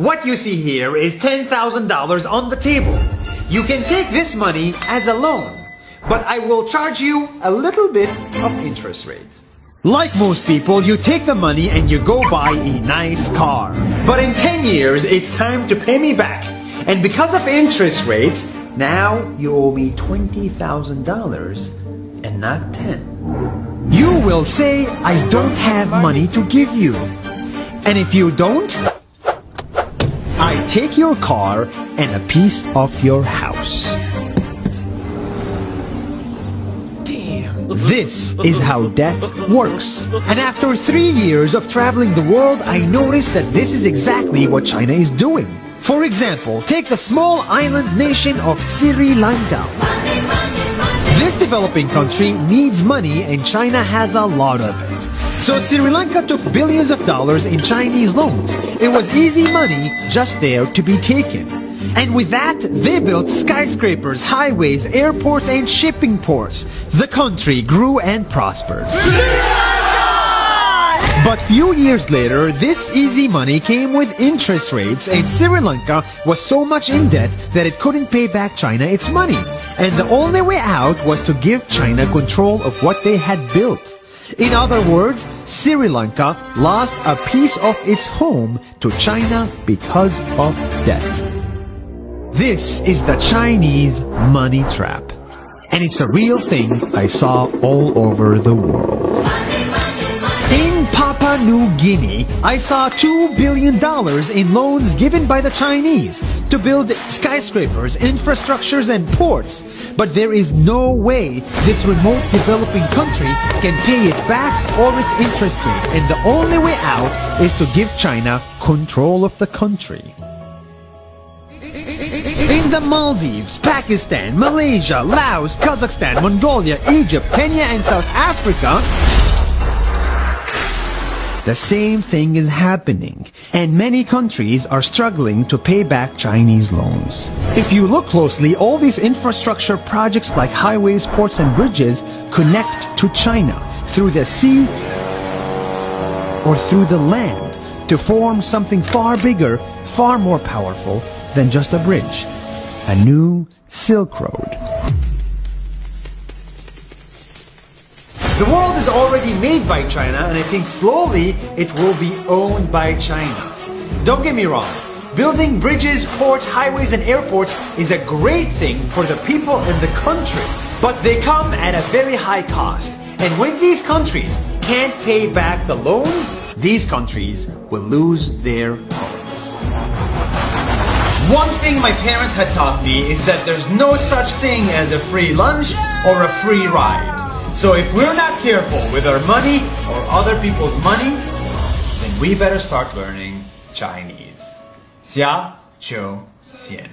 What you see here is $10,000 on the table. You can take this money as a loan, but I will charge you a little bit of interest rate. Like most people, you take the money and you go buy a nice car. But in 10 years, it's time to pay me back. And because of interest rates, now you owe me $20,000 and not 10. You will say, I don't have money to give you. And if you don't, I take your car and a piece of your house. This is how debt works. And after 3 years of traveling the world, I noticed that this is exactly what China is doing. For example, take the small island nation of Sri Lanka. This developing country needs money and China has a lot of it. So Sri Lanka took billions of dollars in Chinese loans. It was easy money just there to be taken. And with that, they built skyscrapers, highways, airports, and shipping ports. The country grew and prospered. But few years later, this easy money came with interest rates, and Sri Lanka was so much in debt that it couldn't pay back China its money. And the only way out was to give China control of what they had built. In other words, Sri Lanka lost a piece of its home to China because of debt. This is the Chinese money trap. And it's a real thing I saw all over the world. In Papua New Guinea, I saw $2 billion in loans given by the Chinese to build skyscrapers, infrastructures, and ports. But there is no way this remote developing country can pay it back or its interest rate, and the only way out is to give China control of the country. In the Maldives, Pakistan, Malaysia, Laos, Kazakhstan, Mongolia, Egypt, Kenya, and South Africa, the same thing is happening, and many countries are struggling to pay back Chinese loans. If you look closely, all these infrastructure projects like highways, ports, and bridges connect to China through the sea or through the land to form something far bigger, far more powerful than just a bridge. A new Silk Road. The world is already made by China, and I think slowly it will be owned by China. Don't get me wrong, building bridges, ports, highways, and airports is a great thing for the people in the country, but they come at a very high cost. And when these countries can't pay back the loans, these countries will lose their homes. One thing my parents had taught me is that there's no such thing as a free lunch or a free ride. So if we're not careful with our money or other people's money, then we better start learning Chinese. 下周见。